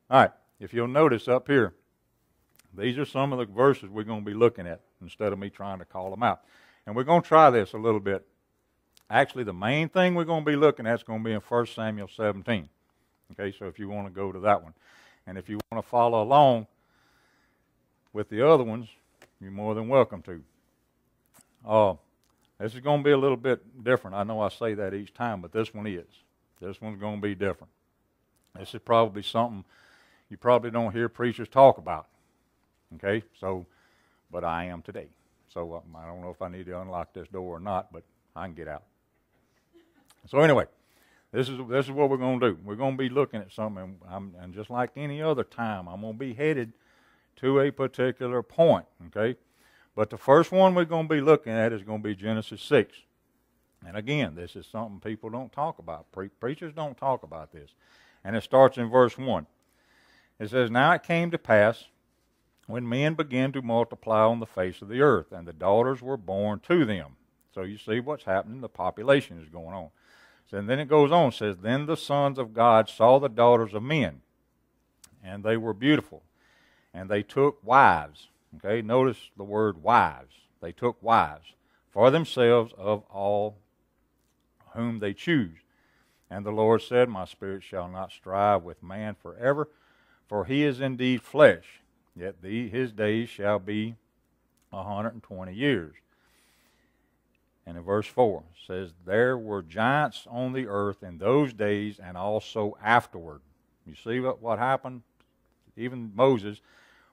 All right, if you'll notice up here, these are some of the verses we're going to be looking at instead of me trying to call them out. And we're going to try this a little bit. Actually, the main thing we're going to be looking at is going to be in 1 Samuel 17. Okay, so if you want to go to that one. And if you want to follow along with the other ones, you're more than welcome to. This is going to be a little bit different. I know I say that each time, but this one is. This one's going to be different. This is probably something you probably don't hear preachers talk about. Okay, so, but I am today. So I don't know if I need to unlock this door or not, but I can get out. So anyway, this is what we're going to do. We're going to be looking at something, and just like any other time, I'm going to be headed to a particular point, okay? But the first one we're going to be looking at is going to be Genesis 6. And again, this is something people don't talk about. Preachers don't talk about this. And it starts in verse 1. It says, "Now it came to pass, when men began to multiply on the face of the earth, and the daughters were born to them." So you see what's happening. The population is going on. So, and then it goes on, says, "Then the sons of God saw the daughters of men, and they were beautiful, and they took wives." Okay, notice the word wives. They took wives for themselves of all whom they choose. And the Lord said, "My spirit shall not strive with man forever, for he is indeed flesh, yet his days shall be 120 years. And in verse 4 says, "There were giants on the earth in those days and also afterward." You see what happened? Even Moses,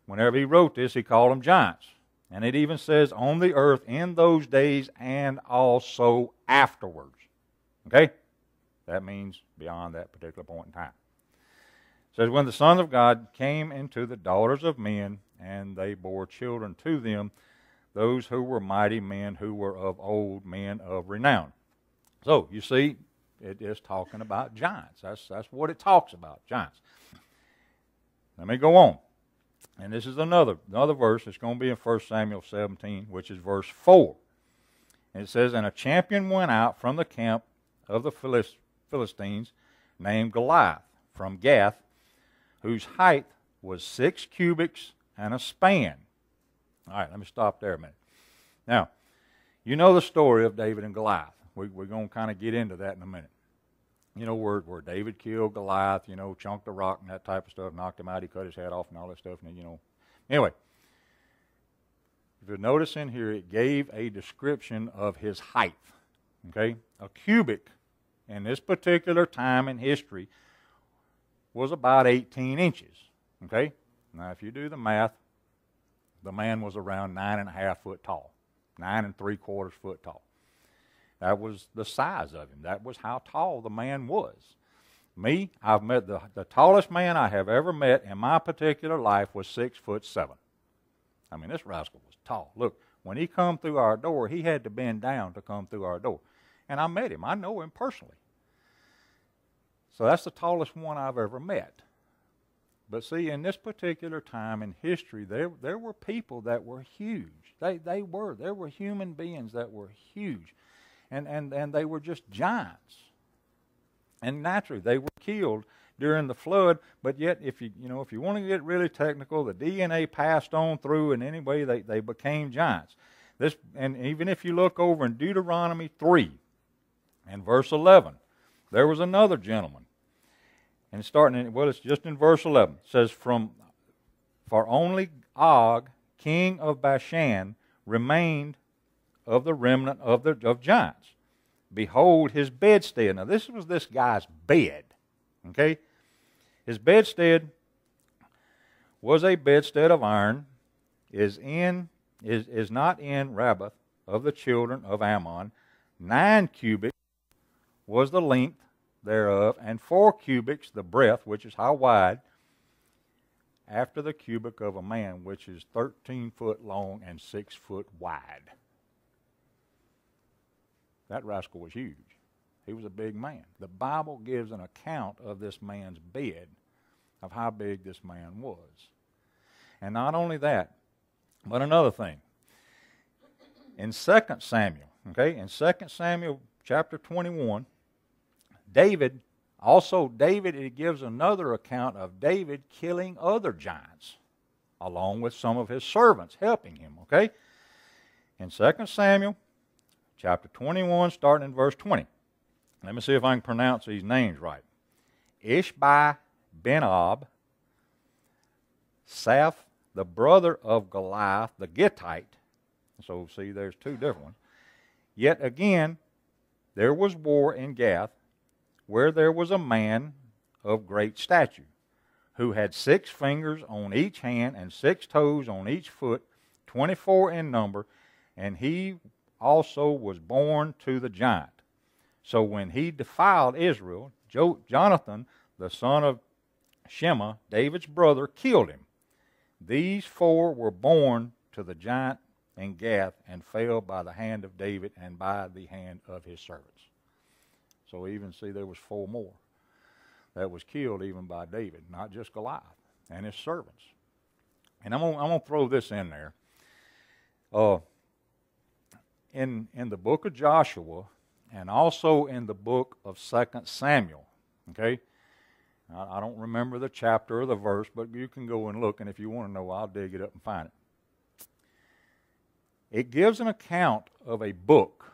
whenever he wrote this, he called them giants. And it even says, on the earth in those days and also afterwards. Okay? That means beyond that particular point in time. It says, "When the sons of God came into the daughters of men, and they bore children to them, those who were mighty men, who were of old, men of renown." So, you see, it is talking about giants. That's what it talks about, giants. Let me go on. And this is another verse. It's going to be in 1 Samuel 17, which is verse 4. And it says, "And a champion went out from the camp of the Philistines, named Goliath, from Gath, whose height was 6 cubits and a span." All right, let me stop there a minute. Now, you know the story of David and Goliath. We're going to kind of get into that in a minute. You know, where David killed Goliath, chunked the rock and that type of stuff, knocked him out, he cut his head off and all that stuff. And, Anyway, if you notice in here, it gave a description of his height. Okay? A cubit in this particular time in history was about 18 inches. Okay? Now, if you do the math, the man was around 9.5 foot tall, 9 3/4 foot tall. That was the size of him. That was how tall the man was. Me, I've met the tallest man I have ever met in my particular life was 6'7". I mean, this rascal was tall. Look, when he come through our door, he had to bend down to come through our door. And I met him. I know him personally. So that's the tallest one I've ever met. But see, in this particular time in history, there were people that were huge. There were human beings that were huge. And they were just giants. And naturally, they were killed during the flood. But yet, if you want to get really technical, the DNA passed on through, and anyway, they became giants. And even if you look over in Deuteronomy 3 and verse 11, there was another gentleman. And it's just in verse 11. It says, "For only Og, king of Bashan, remained of the remnant of giants. Behold his bedstead." Now this was this guy's bed. Okay? His bedstead was a bedstead of iron, is not in Rabbath of the children of Ammon. 9 cubits was the length thereof, and 4 cubits the breadth, which is how wide, after the cubit of a man, which is 13 foot long and 6 foot wide. That rascal was huge. He was a big man. The Bible gives an account of this man's bed, of how big this man was. And not only that, but another thing. In 2 Samuel, in 2 Samuel chapter 21, David Also, David, it gives another account of David killing other giants, along with some of his servants helping him, okay? In 2 Samuel chapter 21, starting in verse 20. Let me see if I can pronounce these names right. Ishbai Benob, Saph, the brother of Goliath, the Gittite. So, see, there's two different ones. Yet again, there was war in Gath, where there was a man of great stature, who had 6 fingers on each hand and 6 toes on each foot, 24 in number, and he also was born to the giant. So when he defiled Israel, Jonathan, the son of Shema, David's brother, killed him. These 4 were born to the giant in Gath and fell by the hand of David and by the hand of his servants. So even see there was 4 more that was killed even by David, not just Goliath and his servants. And I'm gonna throw this in there. In the book of Joshua and also in the book of 2 Samuel, okay? I don't remember the chapter or the verse, but you can go and look, and if you want to know, I'll dig it up and find it. It gives an account of a book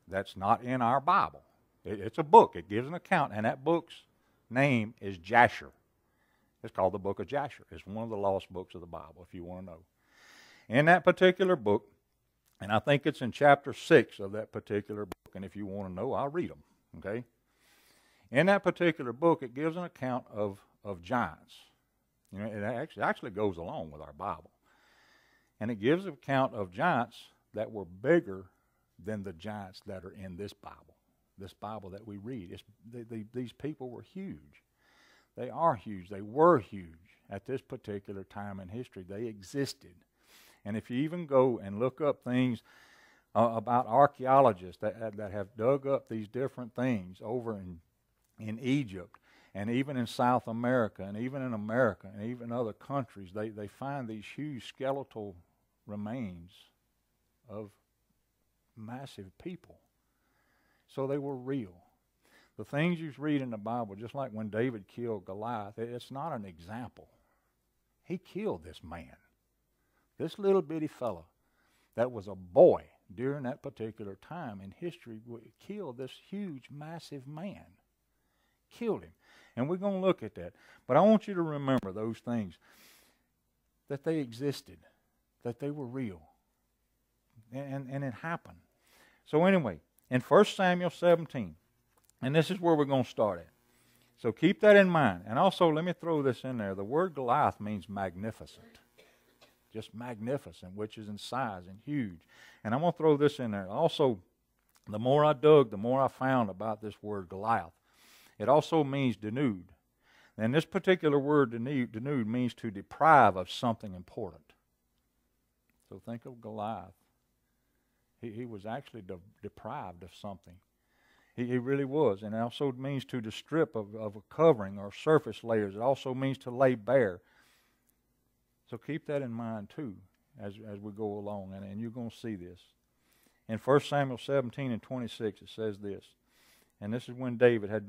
that's not in our Bible. It's a book. It gives an account, and that book's name is Jasher. It's called the book of Jasher. It's one of the lost books of the Bible, if you want to know. In that particular book, and I think it's in chapter 6 of that particular book, and if you want to know, I'll read them, okay? In that particular book, it gives an account of giants. You know, it actually goes along with our Bible. And it gives an account of giants that were bigger than the giants that are in this Bible that we read. These people were huge. They are huge. They were huge at this particular time in history. They existed. And if you even go and look up things about archaeologists that have dug up these different things over in Egypt and even in South America and even in America and even other countries, they find these huge skeletal remains of massive people. So they were real. The things you read in the Bible, just like when David killed Goliath, it's not an example. He killed this man. This little bitty fella that was a boy during that particular time in history killed this huge, massive man. Killed him. And we're going to look at that. But I want you to remember those things, that they existed, that they were real. And it happened. So anyway, in 1 Samuel 17, and this is where we're going to start at. So keep that in mind. And also, let me throw this in there. The word Goliath means magnificent. Just magnificent, which is in size and huge. And I'm going to throw this in there. Also, the more I dug, the more I found about this word Goliath. It also means denude. And this particular word, denude, means to deprive of something important. So think of Goliath. He was actually deprived of something. He really was. And it also means to strip of a covering or surface layers. It also means to lay bare. So keep that in mind too as we go along. And you're going to see this. In 1 Samuel 17 and 26 it says this. And this is when David had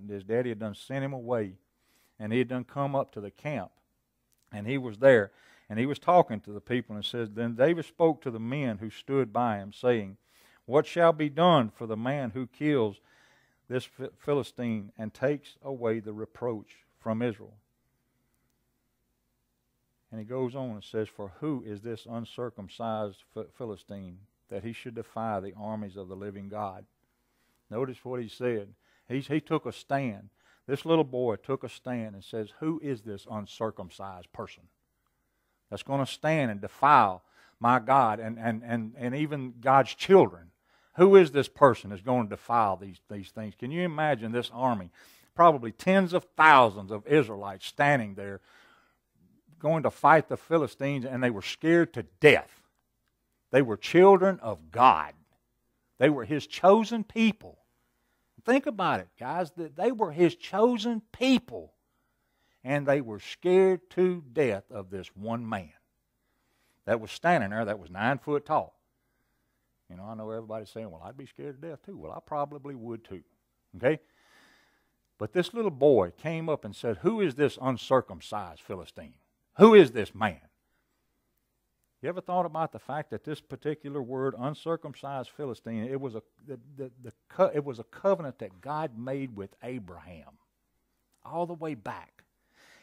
his daddy had done sent him away. And he had done come up to the camp. And he was there. And he was talking to the people and says, Then David spoke to the men who stood by him, saying, What shall be done for the man who kills this Philistine and takes away the reproach from Israel? And he goes on and says, For who is this uncircumcised Philistine that he should defy the armies of the living God? Notice what he said. He took a stand. This little boy took a stand and says, Who is this uncircumcised person that's going to stand and defile my God and even God's children? Who is this person that's going to defile these things? Can you imagine this army, probably tens of thousands of Israelites standing there going to fight the Philistines, and they were scared to death. They were children of God. They were His chosen people. Think about it, guys. They were His chosen people. And they were scared to death of this one man that was standing there that was 9 foot tall. You know, I know everybody's saying, well, I'd be scared to death too. Well, I probably would too. Okay? But this little boy came up and said, "Who is this uncircumcised Philistine? Who is this man?" You ever thought about the fact that this particular word, uncircumcised Philistine, it was a covenant that God made with Abraham all the way back.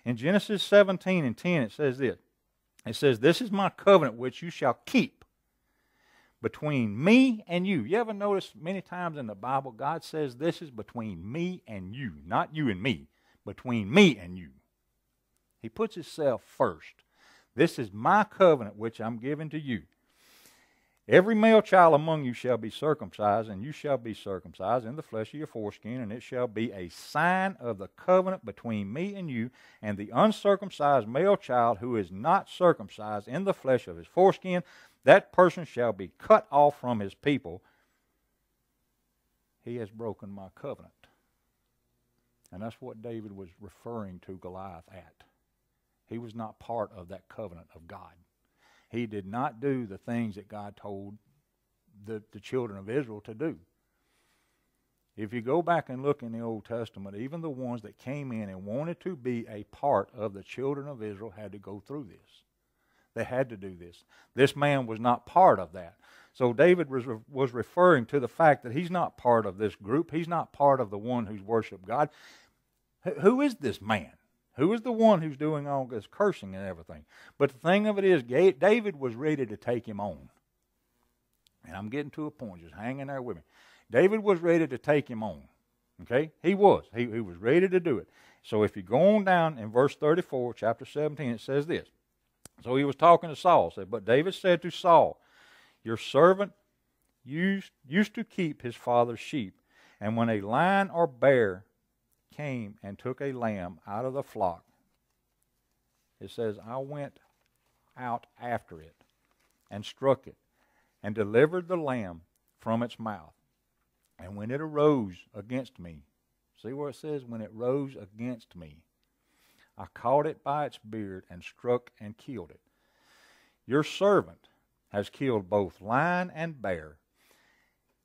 In Genesis 17:10, it says this. It says, "This is my covenant which you shall keep between me and you." You ever notice many times in the Bible, God says this is between me and you, not you and me, between me and you. He puts himself first. "This is my covenant which I'm giving to you. Every male child among you shall be circumcised, and you shall be circumcised in the flesh of your foreskin, and it shall be a sign of the covenant between me and you, and the uncircumcised male child who is not circumcised in the flesh of his foreskin, that person shall be cut off from his people. He has broken my covenant." And that's what David was referring to Goliath at. He was not part of that covenant of God. He did not do the things that God told the children of Israel to do. If you go back and look in the Old Testament, even the ones that came in and wanted to be a part of the children of Israel had to go through this. They had to do this. This man was not part of that. So David was referring to the fact that he's not part of this group. He's not part of the one who's worshiped God. Who is this man? Who is the one who's doing all this cursing and everything? But the thing of it is, David was ready to take him on. And I'm getting to a point, just hanging there with me. David was ready to take him on. Okay? He was. He was ready to do it. So if you go on down in verse 34, chapter 17, it says this. So he was talking to Saul. Said, "But David said to Saul, your servant used to keep his father's sheep. And when a lion or bear came and took a lamb out of the flock," it says, "I went out after it and struck it and delivered the lamb from its mouth. And when it arose against me," see where it says, when it rose against me, "I caught it by its beard and struck and killed it. Your servant has killed both lion and bear."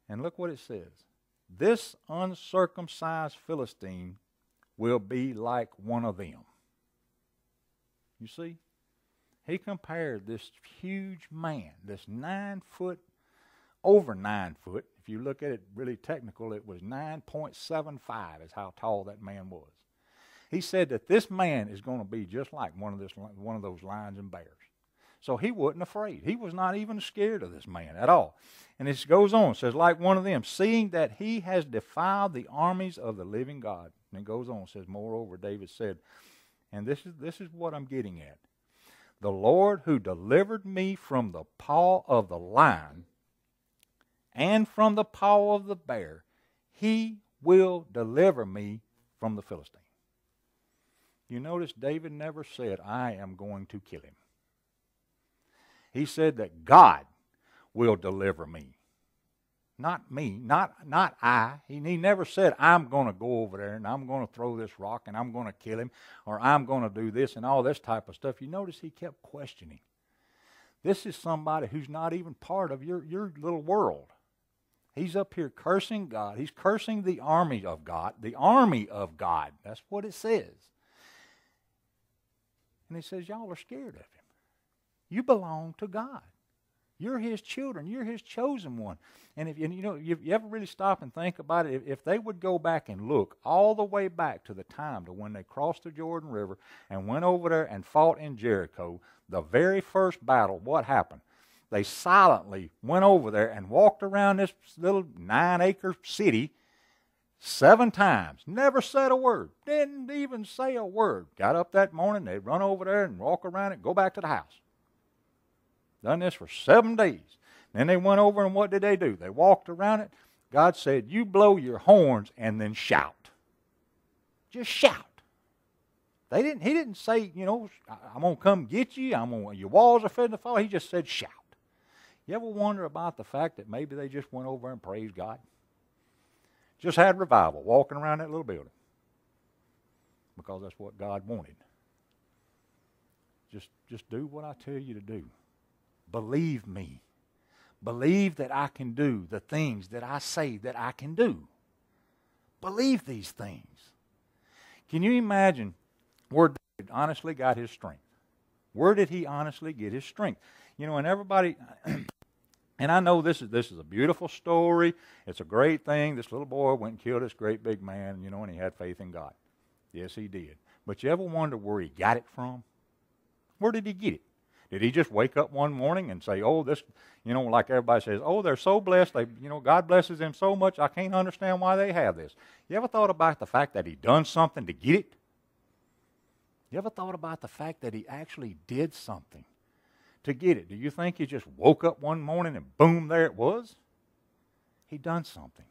And look what it says. "This uncircumcised Philistine will be like one of them." You see? He compared this huge man, this 9 foot, over 9 foot. If you look at it really technical, it was 9.75 is how tall that man was. He said that this man is going to be just like one of those lions and bears. So he wasn't afraid. He was not even scared of this man at all. And it goes on. It says, "Like one of them, seeing that he has defiled the armies of the living God." And it goes on. It says, "Moreover, David said," and this is what I'm getting at, "The Lord who delivered me from the paw of the lion and from the paw of the bear, he will deliver me from the Philistine." You notice David never said, "I am going to kill him." He said that God will deliver me. Not me, not I. He never said, "I'm going to go over there and I'm going to throw this rock and I'm going to kill him, or I'm going to do this," and all this type of stuff. You notice he kept questioning. This is somebody who's not even part of your little world. He's up here cursing God. He's cursing the army of God. The army of God. That's what it says. And he says, y'all are scared of him. You belong to God. You're his children. You're his chosen one. And if you ever really stop and think about it, if they would go back and look all the way back to the time to when they crossed the Jordan River and went over there and fought in Jericho, the very first battle, what happened? They silently went over there and walked around this little 9-acre city 7 times. Never said a word. Didn't even say a word. Got up that morning, they'd run over there and walk around it, go back to the house. Done this for 7 days. Then they went over and what did they do? They walked around it. God said, "You blow your horns and then shout." Just shout. He didn't say, "I'm going to come get you. Your walls are fed to fall." He just said, "Shout." You ever wonder about the fact that maybe they just went over and praised God? Just had revival, walking around that little building. Because that's what God wanted. Just do what I tell you to do. Believe me. Believe that I can do the things that I say that I can do. Believe these things. Can you imagine where David honestly got his strength? Where did he honestly get his strength? You know, and everybody, and I know this is a beautiful story. It's a great thing. This little boy went and killed this great big man, you know, and he had faith in God. Yes, he did. But you ever wonder where he got it from? Where did he get it? Did he just wake up one morning and say, oh, this, you know, like everybody says, oh, they're so blessed, they, you know, God blesses them so much, I can't understand why they have this. You ever thought about the fact that he done something to get it? You ever thought about the fact that he actually did something to get it? Do you think he just woke up one morning and boom, there it was? He done something.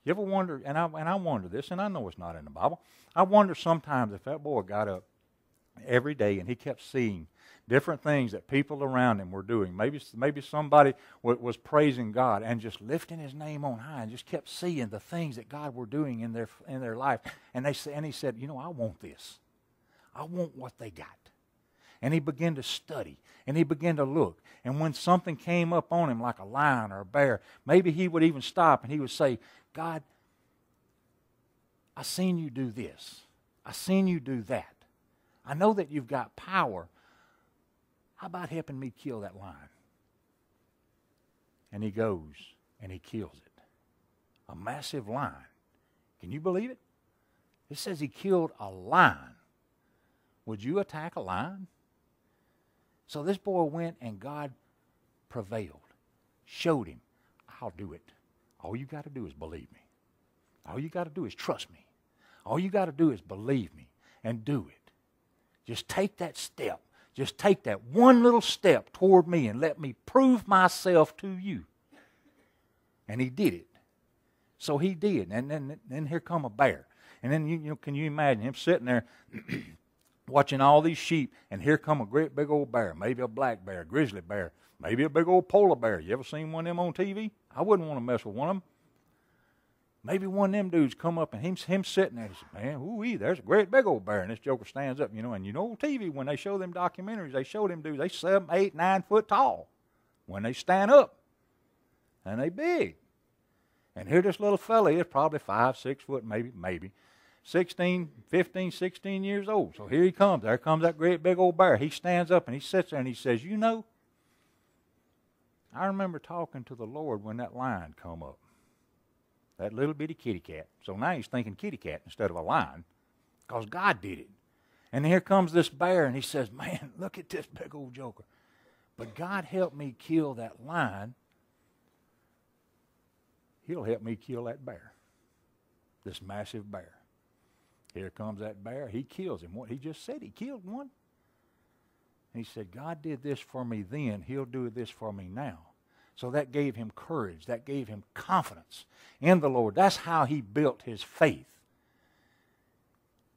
You ever wonder, and I wonder this, and I know it's not in the Bible, I wonder sometimes if that boy got up every day and he kept seeing different things that people around him were doing. Maybe somebody was praising God and just lifting his name on high and just kept seeing the things that God were doing in their life. And he said, you know, I want this. I want what they got. And he began to study, and he began to look. And when something came up on him like a lion or a bear, maybe he would even stop and he would say, God, I seen you do this. I seen you do that. I know that you've got power. How about helping me kill that lion? And he goes and he kills it. A massive lion. Can you believe it? It says he killed a lion. Would you attack a lion? So this boy went and God prevailed. Showed him, I'll do it. All you got to do is believe me. All you got to do is trust me. All you got to do is believe me and do it. Just take that step. Just take that one little step toward me and let me prove myself to you. And he did it. So he did. And then here come a bear. And then, you know, can you imagine him sitting there watching all these sheep, and here come a great big old bear, maybe a black bear, a grizzly bear, maybe a big old polar bear. You ever seen one of them on TV? I wouldn't want to mess with one of them. Maybe one of them dudes come up and him sitting there and says, man, ooh-wee, there's a great big old bear. And this joker stands up, you know, and you know TV, when they show them documentaries, they show them dudes, they 7, 8, 9 foot tall when they stand up. And they big. And here this little fella is probably 5, 6 foot, maybe. 15, 16 years old. So here he comes. There comes that great big old bear. He stands up and he sits there and he says, you know, I remember talking to the Lord when that lion come up. That little bitty kitty cat. So now he's thinking kitty cat instead of a lion because God did it. And here comes this bear and he says, man, look at this big old joker. But God helped me kill that lion. He'll help me kill that bear. This massive bear. Here comes that bear. He kills him. What he just said, he killed one. And he said, God did this for me then. He'll do this for me now. So that gave him courage. That gave him confidence in the Lord. That's how he built his faith.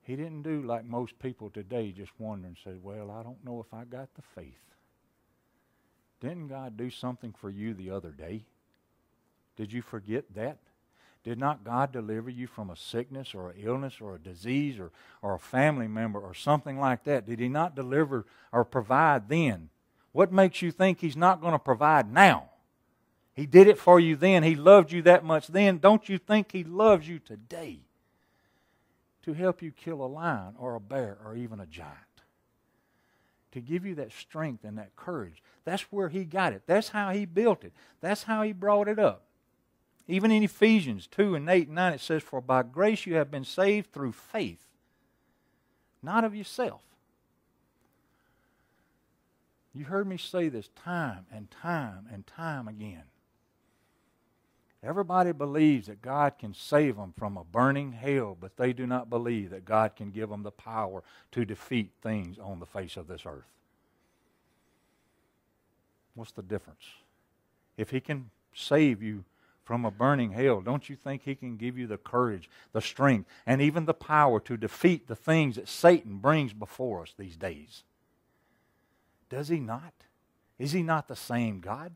He didn't do like most people today, just wonder and say, well, I don't know if I got the faith. Didn't God do something for you the other day? Did you forget that? Did not God deliver you from a sickness or an illness or a disease or a family member or something like that? Did he not deliver or provide then? What makes you think he's not going to provide now? He did it for you then. He loved you that much then. Don't you think he loves you today to help you kill a lion or a bear or even a giant? To give you that strength and that courage. That's where he got it. That's how he built it. That's how he brought it up. Even in Ephesians 2 and 8 and 9 it says, for by grace you have been saved through faith, not of yourself. You heard me say this time and time and time again. Everybody believes that God can save them from a burning hell, but they do not believe that God can give them the power to defeat things on the face of this earth. What's the difference? If he can save you from a burning hell, don't you think he can give you the courage, the strength, and even the power to defeat the things that Satan brings before us these days? Does he not? Is he not the same God?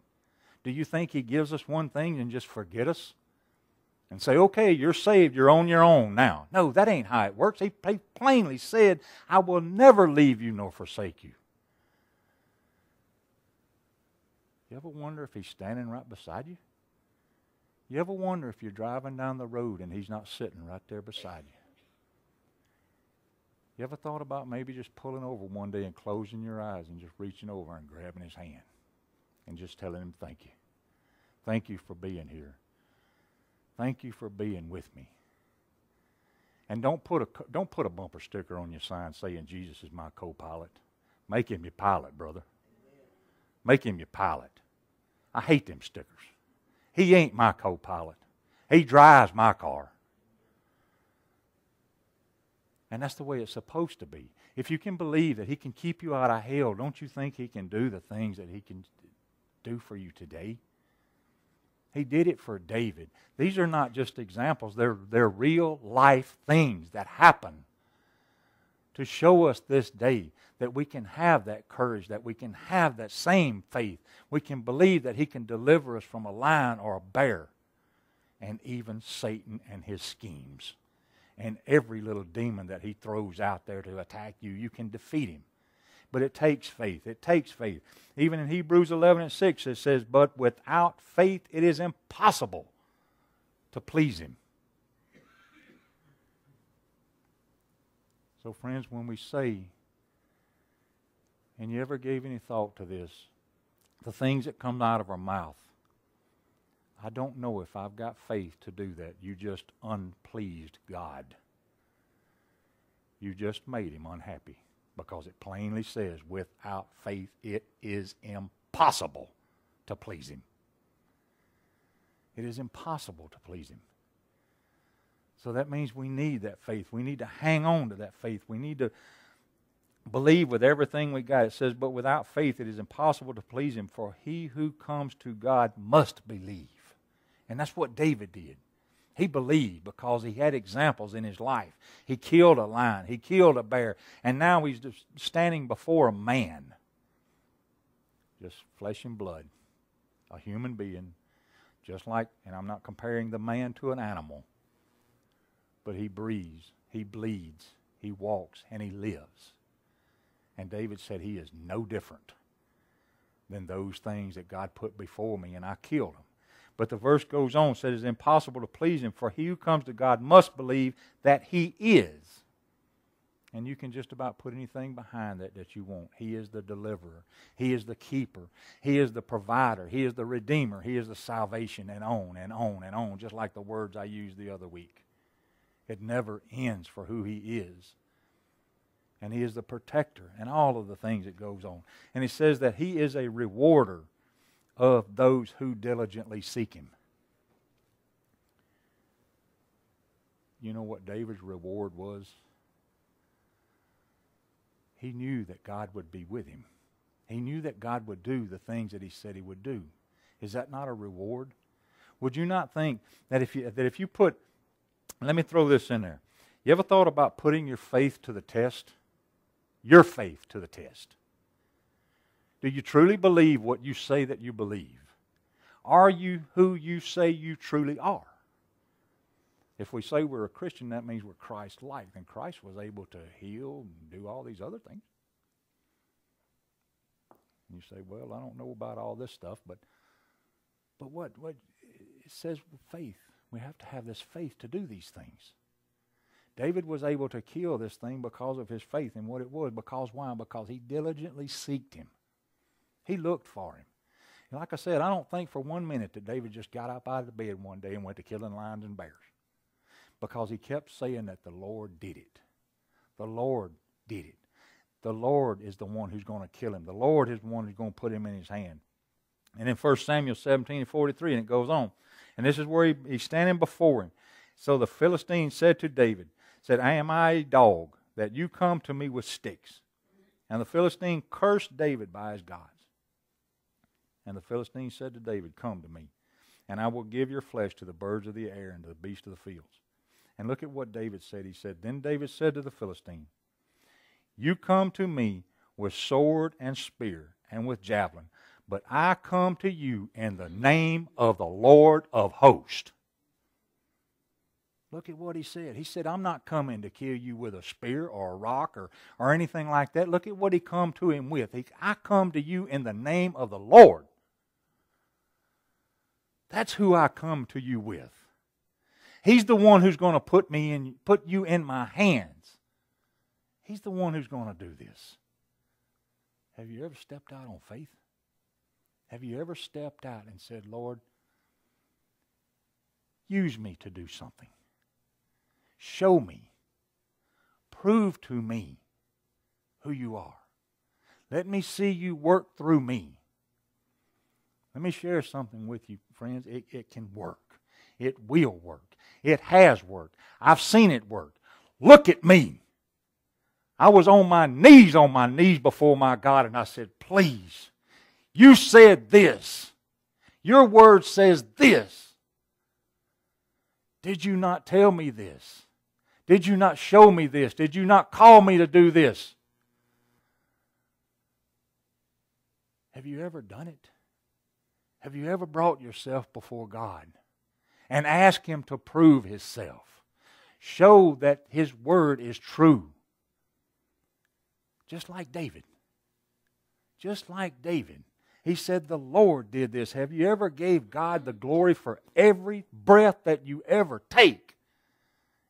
Do you think he gives us one thing and just forget us? And say, okay, you're saved, you're on your own now. No, that ain't how it works. He plainly said, I will never leave you nor forsake you. You ever wonder if he's standing right beside you? You ever wonder if you're driving down the road and he's not sitting right there beside you? You ever thought about maybe just pulling over one day and closing your eyes and just reaching over and grabbing his hand and just telling him thank you? Thank you for being here. Thank you for being with me. And don't put a bumper sticker on your sign saying Jesus is my co-pilot. Make him your pilot, brother. Make him your pilot. I hate them stickers. He ain't my co-pilot. He drives my car. And that's the way it's supposed to be. If you can believe that he can keep you out of hell, don't you think he can do the things that he can do for you today? He did it for David. These are not just examples. They're real life things that happen to show us this day that we can have that courage, that we can have that same faith. We can believe that he can deliver us from a lion or a bear, and even Satan and his schemes. And every little demon that he throws out there to attack you, you can defeat him. But it takes faith. It takes faith. Even in Hebrews 11:6 it says, but without faith it is impossible to please him. So friends, when we say, and you ever gave any thought to this, the things that come out of our mouth, I don't know if I've got faith to do that. You just unpleased God. You just made him unhappy, because it plainly says, without faith it is impossible to please him. It is impossible to please him. So that means we need that faith. We need to hang on to that faith. We need to believe with everything we got. It says, but without faith it is impossible to please him, for he who comes to God must believe. And that's what David did. He believed because he had examples in his life. He killed a lion. He killed a bear. And now he's just standing before a man. Just flesh and blood. A human being. Just like, and I'm not comparing the man to an animal, but he breathes, he bleeds, he walks, and he lives. And David said, he is no different than those things that God put before me, and I killed them. But the verse goes on, says it's impossible to please him, for he who comes to God must believe that he is. And you can just about put anything behind that you want. He is the deliverer. He is the keeper. He is the provider. He is the redeemer. He is the salvation, and on and on and on, just like the words I used the other week. It never ends for who he is. And he is the protector and all of the things that goes on. And he says that he is a rewarder of those who diligently seek him. You know what David's reward was? He knew that God would be with him. He knew that God would do the things that he said he would do. Is that not a reward? Would you not think that if you put, let me throw this in there. You ever thought about putting your faith to the test? Your faith to the test. Do you truly believe what you say that you believe? Are you who you say you truly are? If we say we're a Christian, that means we're Christ-like. And Christ was able to heal and do all these other things. And you say, well, I don't know about all this stuff, but what it says with faith. We have to have this faith to do these things. David was able to kill this thing because of his faith in what it was. Because why? Because he diligently sought him. He looked for him. And like I said, I don't think for 1 minute that David just got up out of the bed one day and went to killing lions and bears. Because he kept saying that the Lord did it. The Lord did it. The Lord is the one who's going to kill him. The Lord is the one who's going to put him in his hand. And in 1 Samuel 17:43, and it goes on. And this is where he's standing before him. So the Philistine said to David, said, am I a dog that you come to me with sticks? And the Philistine cursed David by his gods. And the Philistine said to David, come to me, and I will give your flesh to the birds of the air and to the beasts of the fields. And look at what David said. He said, then David said to the Philistine, you come to me with sword and spear and with javelin, but I come to you in the name of the Lord of hosts. Look at what he said. He said, I'm not coming to kill you with a spear or a rock or anything like that. Look at what he come to him with. I come to you in the name of the Lord. That's who I come to you with. He's the one who's going to put you in my hands. He's the one who's going to do this. Have you ever stepped out on faith? Have you ever stepped out and said, Lord, use me to do something. Show me. Prove to me who you are. Let me see you work through me. Let me share something with you, friends. It can work. It will work. It has worked. I've seen it work. Look at me. I was on my knees before my God, and I said, please, you said this. Your word says this. Did you not tell me this? Did you not show me this? Did you not call me to do this? Have you ever done it? Have you ever brought yourself before God and asked Him to prove Himself? Show that His word is true. Just like David. Just like David. He said, the Lord did this. Have you ever gave God the glory for every breath that you ever take?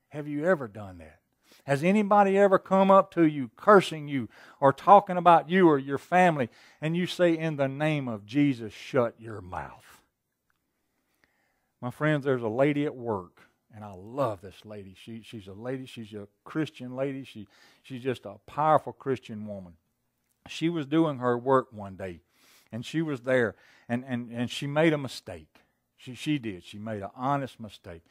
Have you ever done that? Has anybody ever come up to you cursing you or talking about you or your family and you say, in the name of Jesus, shut your mouth? My friends, there's a lady at work, and I love this lady. She's a lady. She's a Christian lady. She's just a powerful Christian woman. She was doing her work one day, and she was there, and she made a mistake. She did. She made an honest mistake.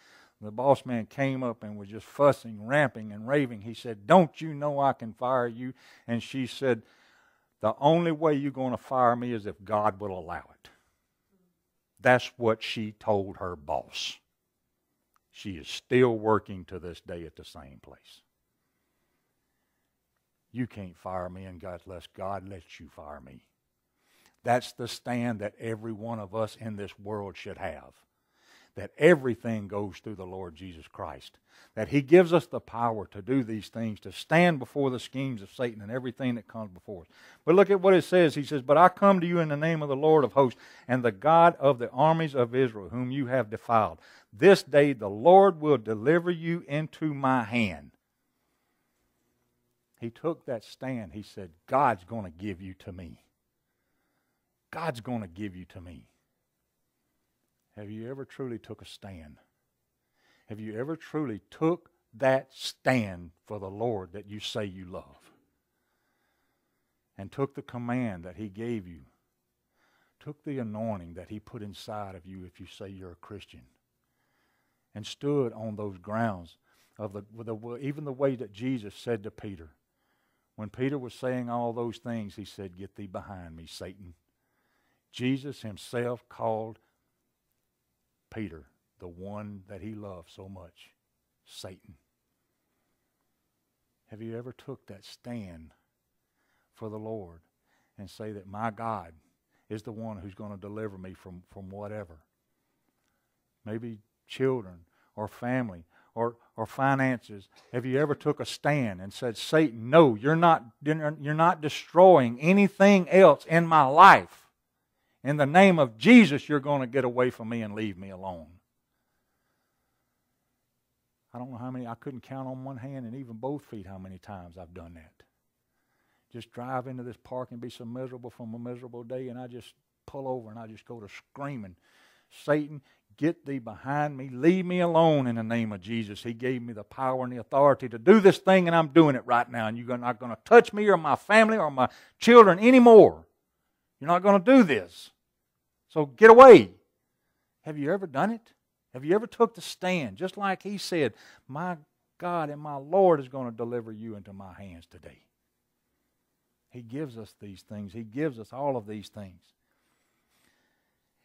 The boss man came up and was just fussing, ramping, and raving. He said, don't you know I can fire you? And she said, the only way you're going to fire me is if God will allow it. That's what she told her boss. She is still working to this day at the same place. You can't fire me unless God lets you fire me. That's the stand that every one of us in this world should have. That everything goes through the Lord Jesus Christ. That He gives us the power to do these things, to stand before the schemes of Satan and everything that comes before us. But look at what it says. He says, but I come to you in the name of the Lord of hosts and the God of the armies of Israel, whom you have defiled. This day the Lord will deliver you into my hand. He took that stand. He said, God's going to give you to me. God's going to give you to me. Have you ever truly took a stand? Have you ever truly took that stand for the Lord that you say you love? And took the command that He gave you. Took the anointing that He put inside of you if you say you're a Christian. And stood on those grounds of even the way that Jesus said to Peter. When Peter was saying all those things, He said, get thee behind me, Satan. Jesus Himself called Peter, the one that He loved so much, Satan. Have you ever took that stand for the Lord and say that my God is the one who's going to deliver me from whatever? Maybe children or family or finances. Have you ever took a stand and said, Satan, no, you're not destroying anything else in my life. In the name of Jesus, you're going to get away from me and leave me alone. I don't know how many, I couldn't count on one hand and even both feet how many times I've done that. Just drive into this park and be so miserable from a miserable day, and I just pull over and I just go to screaming, Satan, get thee behind me. Leave me alone in the name of Jesus. He gave me the power and the authority to do this thing, and I'm doing it right now. And you're not going to touch me or my family or my children anymore. You're not going to do this. So get away. Have you ever done it? Have you ever took the stand? Just like He said, my God and my Lord is going to deliver you into my hands today. He gives us these things. He gives us all of these things.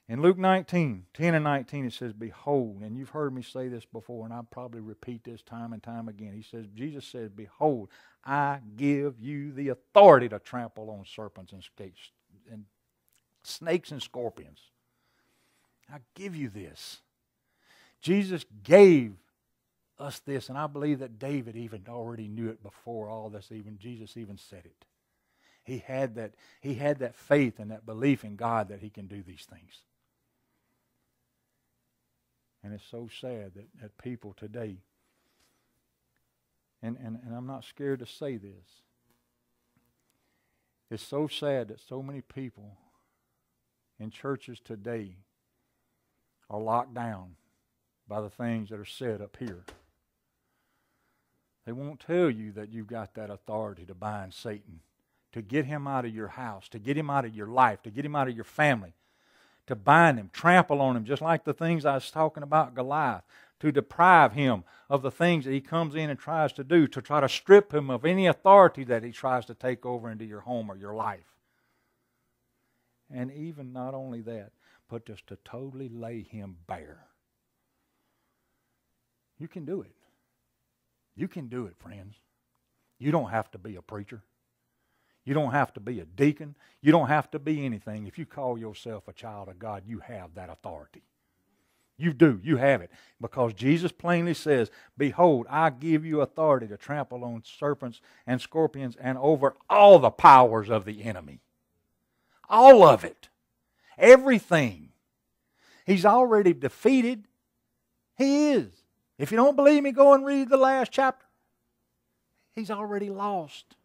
In Luke 19, 10 and 19, it says, behold, and you've heard me say this before, and I'll probably repeat this time and time again. Jesus says, behold, I give you the authority to trample on serpents and snakes and scorpions. I give you this. Jesus gave us this, and I believe that David even already knew it before all this. Even Jesus even said it. He had that faith and that belief in God that He can do these things. And it's so sad that people today And I'm not scared to say this. It's so sad that so many people in churches today are locked down by the things that are said up here. They won't tell you that you've got that authority to bind Satan, to get him out of your house, to get him out of your life, to get him out of your family, to bind him, trample on him, just like the things I was talking about Goliath, to deprive him of the things that he comes in and tries to do, to try to strip him of any authority that he tries to take over into your home or your life. And even not only that, but just to totally lay him bare. You can do it. You can do it, friends. You don't have to be a preacher. You don't have to be a deacon. You don't have to be anything. If you call yourself a child of God, you have that authority. You do. You have it. Because Jesus plainly says, "Behold, I give you authority to trample on serpents and scorpions and over all the powers of the enemy." All of it. Everything. He's already defeated. He is. If you don't believe me, go and read the last chapter. He's already lost.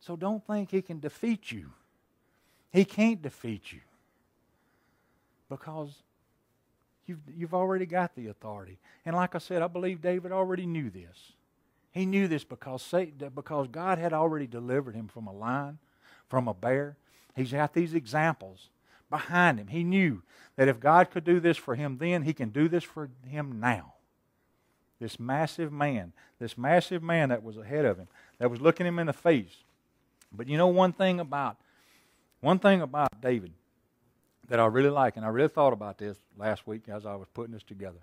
So don't think he can defeat you. He can't defeat you. Because you've already got the authority. And like I said, I believe David already knew this. He knew this because God had already delivered him from a lion, from a bear. He's got these examples behind him. He knew that if God could do this for him then, He can do this for him now. This massive man that was ahead of him, that was looking him in the face. But you know one thing about David that I really like, and I really thought about this last week as I was putting this together.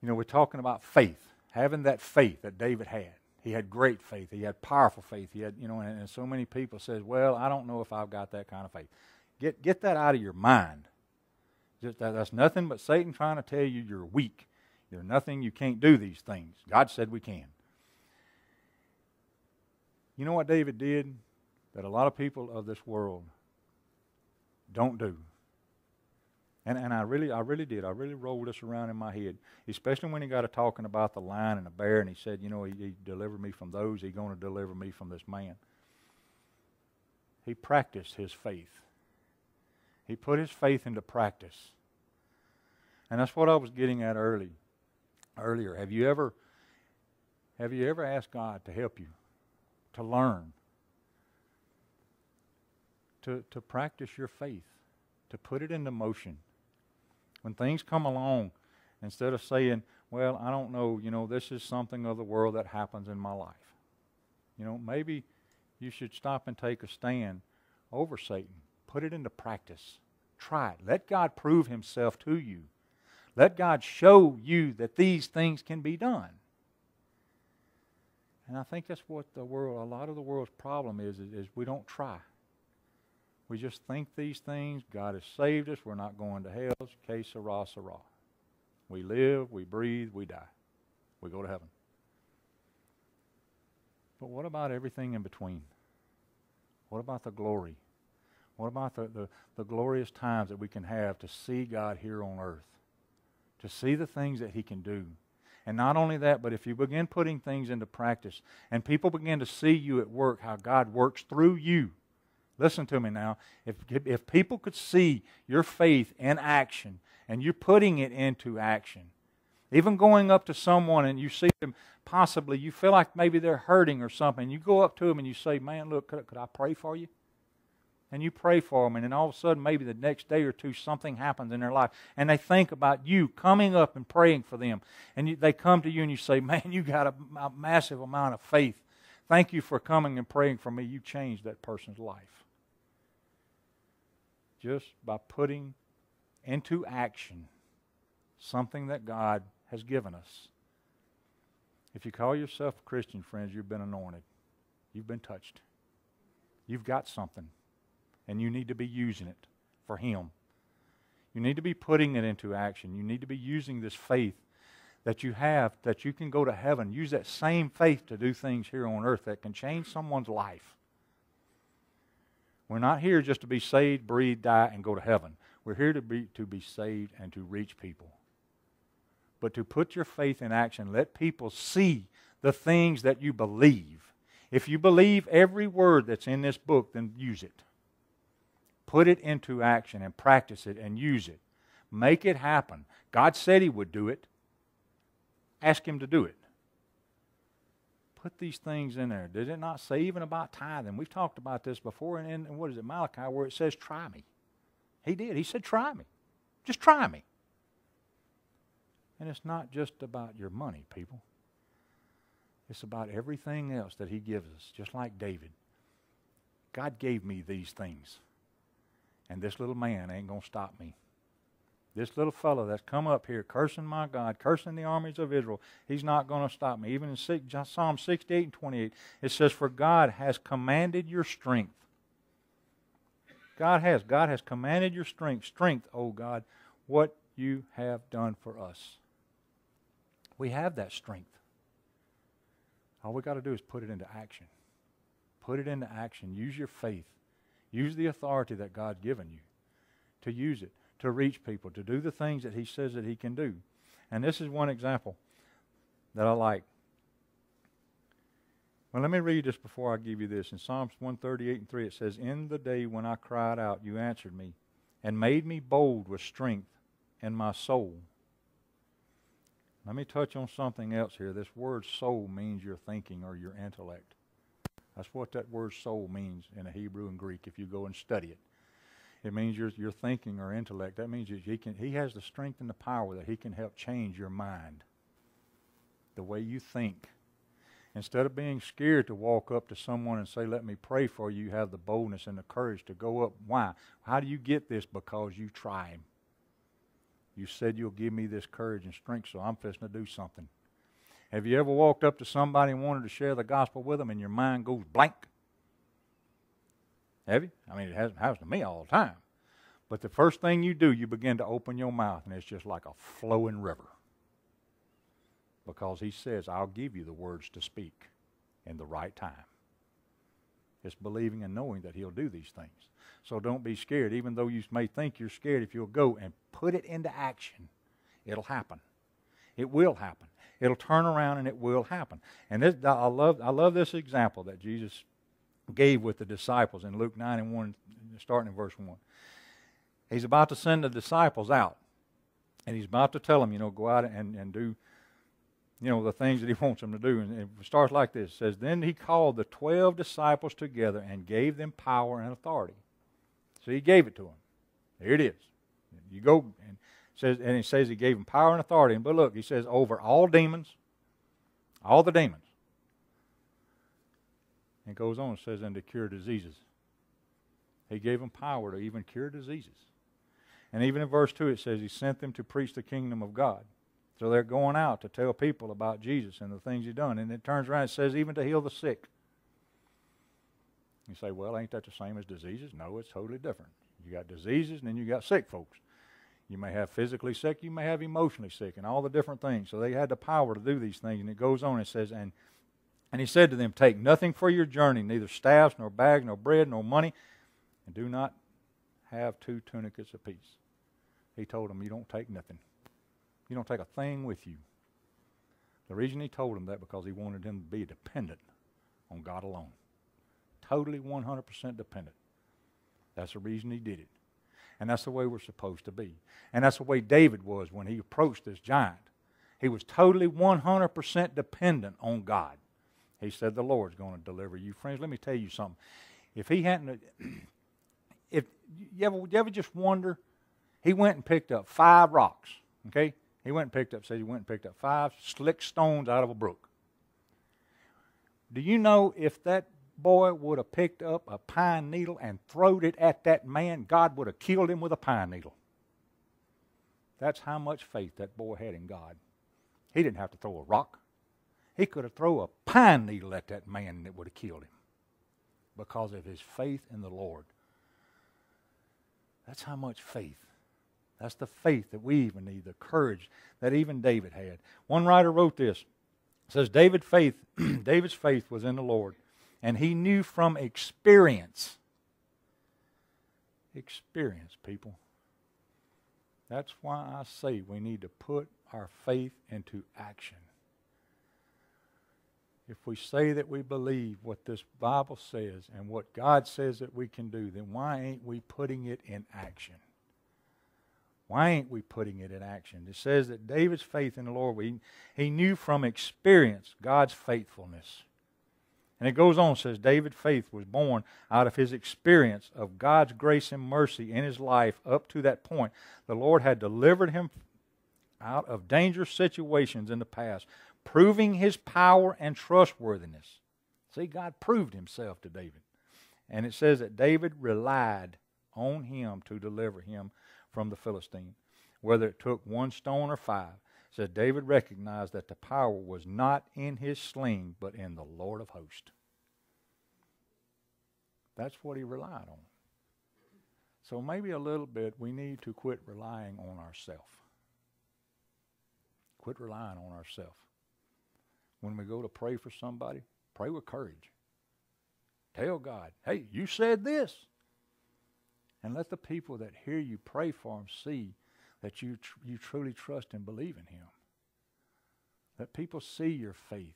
You know, we're talking about faith, having that faith that David had. He had great faith. He had powerful faith. He had, and so many people says, "Well, I don't know if I've got that kind of faith." Get that out of your mind. That's nothing but Satan trying to tell you you're weak. You're nothing. You can't do these things. God said we can. You know what David did that a lot of people of this world don't do? And I really did. I really rolled this around in my head, especially when he got to talking about the lion and the bear, and he said, he delivered me from those. He's going to deliver me from this man. He practiced his faith. He put his faith into practice. And that's what I was getting at earlier. Have you ever asked God to help you, to learn, to practice your faith, to put it into motion? When things come along, instead of saying, "Well, I don't know, this is something of the world that happens in my life." Maybe you should stop and take a stand over Satan. Put it into practice. Try it. Let God prove Himself to you. Let God show you that these things can be done. And I think that's what a lot of the world's problem is we don't try. We just think these things. God has saved us. We're not going to hell. Que sera, sera. We live, we breathe, we die. We go to heaven. But what about everything in between? What about the glory? What about the glorious times that we can have to see God here on earth? To see the things that He can do. And not only that, but if you begin putting things into practice and people begin to see you at work, how God works through you. Listen to me now. If people could see your faith in action and you're putting it into action, even going up to someone and you see them possibly, you feel like maybe they're hurting or something, you go up to them and you say, "Man, look, could I pray for you?" And you pray for them, and then all of a sudden, maybe the next day or two, something happens in their life, and they think about you coming up and praying for them. And they come to you and you say, "Man, you got a massive amount of faith. Thank you for coming and praying for me. You changed that person's life." Just by putting into action something that God has given us. If you call yourself a Christian, friends, you've been anointed. You've been touched. You've got something. And you need to be using it for Him. You need to be putting it into action. You need to be using this faith that you have, that you can go to heaven. Use that same faith to do things here on earth that can change someone's life. We're not here just to be saved, breathe, die, and go to heaven. We're here to be saved and to reach people. but to put your faith in action. Let people see the things that you believe. If you believe every word that's in this book, then use it. Put it into action and practice it and use it. Make it happen. God said He would do it. Ask Him to do it. Put these things in there. Did it not say even about tithing? We've talked about this before in what is it, Malachi, where it says, try me. He did. He said, try me. Just try me. And it's not just about your money, people. It's about everything else that He gives us, just like David. God gave me these things. And this little man ain't going to stop me. This little fellow that's come up here cursing my God, cursing the armies of Israel, he's not going to stop me. Even in Psalm 68 and 28, it says, for God has commanded your strength. God has commanded your strength. Strength, O God, what you have done for us. We have that strength. All we got to do is put it into action. Put it into action. Use your faith. Use the authority that God's given you to use it, to reach people, to do the things that He says that He can do. And this is one example that I like. Well, let me read this before I give you this. In Psalms 138 and 3, it says, in the day when I cried out, you answered me, and made me bold with strength in my soul. Let me touch on something else here. This word soul means your thinking or your intellect. That's what that word soul means in the Hebrew and Greek if you go and study it. It means your thinking or intellect. That means He has the strength and the power that He can help change your mind, the way you think. Instead of being scared to walk up to someone and say, let me pray for you, you have the boldness and the courage to go up. Why? How do you get this? Because you try Him. You said you'll give me this courage and strength, so I'm fixing to do something. Have you ever walked up to somebody and wanted to share the gospel with them and your mind goes blank? Have you? I mean, it happens to me all the time. But the first thing you do, you begin to open your mouth, and it's just like a flowing river. Because He says, I'll give you the words to speak in the right time. It's believing and knowing that He'll do these things. So don't be scared. Even though you may think you're scared, if you'll go and put it into action, it'll happen. It will happen. It'll turn around and it will happen. And this, I love this example that Jesus gave with the disciples in Luke 9 and 1, starting in verse 1. He's about to send the disciples out. And He's about to tell them, go out and do, the things that He wants them to do. And it starts like this. It says, then He called the 12 disciples together and gave them power and authority. So He gave it to them. Here it is. You go, and it says He gave them power and authority. But look, He says, over all demons, all the demons. It goes on, it says, and to cure diseases. He gave them power to even cure diseases. And even in verse 2 it says He sent them to preach the kingdom of God. So they're going out to tell people about Jesus and the things He's done. And it turns around and says even to heal the sick. You say, well, ain't that the same as diseases? No, it's totally different. You got diseases and then you got sick folks. You may have physically sick, you may have emotionally sick, and all the different things. So they had the power to do these things. And it goes on, it says, and He said to them, take nothing for your journey, neither staffs, nor bag, nor bread, nor money, and do not have 2 tunics apiece. He told them, you don't take nothing. You don't take a thing with you. The reason He told them that because He wanted them to be dependent on God alone. Totally 100% dependent. That's the reason He did it. And that's the way we're supposed to be. And that's the way David was when he approached this giant. He was totally 100% dependent on God. He said, the Lord's going to deliver you. Friends, let me tell you something. If He hadn't, if you ever just wonder, He went and picked up 5 rocks, okay? He went and picked up 5 slick stones out of a brook. Do you know if that boy would have picked up a pine needle and throwed it at that man, God would have killed him with a pine needle. That's how much faith that boy had in God. He didn't have to throw a rock. He could have thrown a pine needle at that man and it would have killed him because of his faith in the Lord. That's how much faith. That's the faith that we even need, the courage that even David had. One writer wrote this. It says, David's faith was in the Lord, and he knew from experience. Experience, people. That's why I say we need to put our faith into action. If we say that we believe what this Bible says and what God says that we can do, then why ain't we putting it in action? Why ain't we putting it in action? It says that David's faith in the Lord, he knew from experience God's faithfulness. And it goes on, says David's faith was born out of his experience of God's grace and mercy in his life up to that point. The Lord had delivered him out of dangerous situations in the past, proving his power and trustworthiness. See, God proved himself to David. And it says that David relied on him to deliver him from the Philistine, whether it took 1 stone or 5. It says David recognized that the power was not in his sling, but in the Lord of hosts. That's what he relied on. So maybe a little bit we need to quit relying on ourselves. Quit relying on ourselves. When we go to pray for somebody, pray with courage. Tell God, hey, you said this. And let the people that hear you pray for them see that you truly trust and believe in him. Let people see your faith.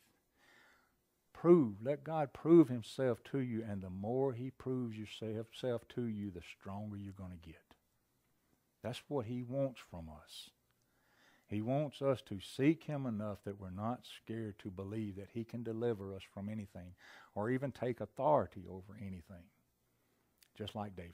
Let God prove himself to you, and the more he proves himself to you, the stronger you're going to get. That's what he wants from us. He wants us to seek him enough that we're not scared to believe that he can deliver us from anything or even take authority over anything, just like David.